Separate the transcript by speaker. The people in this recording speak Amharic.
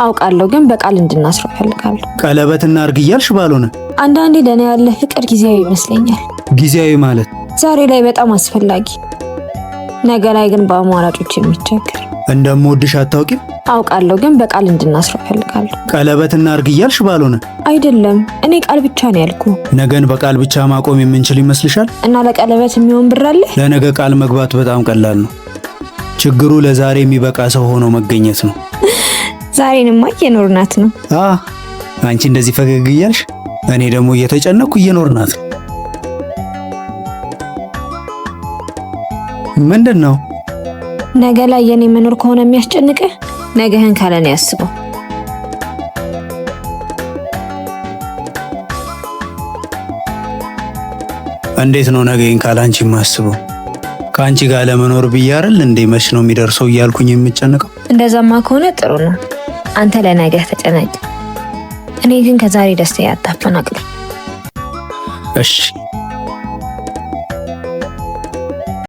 Speaker 1: አውቃለሁ ግን በቃል እንድናስረው ፈልጋለሁ።
Speaker 2: ቀለበትና አርግ እያልሽ ባልሆነ
Speaker 1: አንዳንዴ ለኔ ያለ ፍቅር ጊዜያዊ ይመስለኛል።
Speaker 2: ጊዜያዊ ማለት
Speaker 1: ዛሬ ላይ በጣም አስፈላጊ፣ ነገ ላይ ግን በአማራጮች የሚቸገር።
Speaker 2: እንደምወድሽ አታውቂም?
Speaker 1: አውቃለሁ ግን በቃል እንድናስረው ፈልጋለሁ።
Speaker 2: ቀለበትና አርግ እያልሽ ባልሆነ
Speaker 1: አይደለም፣ እኔ ቃል ብቻ ነው ያልኩ።
Speaker 2: ነገን በቃል ብቻ ማቆም የምንችል ይመስልሻል?
Speaker 1: እና ለቀለበት የሚሆን ብር አለ?
Speaker 2: ለነገ ቃል መግባት በጣም ቀላል ነው። ችግሩ ለዛሬ የሚበቃ ሰው ሆኖ መገኘት ነው።
Speaker 1: ዛሬንማ እየኖርናት ነው።
Speaker 2: አንቺ እንደዚህ ፈገግ እያልሽ እኔ ደግሞ እየተጨነኩ እየኖርናት ነው። ምንድነው?
Speaker 1: ነገ ላይ የኔ መኖር ከሆነ የሚያስጨንቅህ ነገህን ካለኔ ያስበው።
Speaker 2: እንዴት ነው ነገን ካላንቺ ማስበው? ካንቺ ጋር ለመኖር ብያረል እንዴ መች ነው የሚደርሰው እያልኩኝ የምጨነቀው?
Speaker 1: እንደዛማ ከሆነ ጥሩ ነው። አንተ ለነገህ ተጨነቅ፣ እኔ ግን ከዛሬ ደስታ ያታፈናቅል።
Speaker 2: እሺ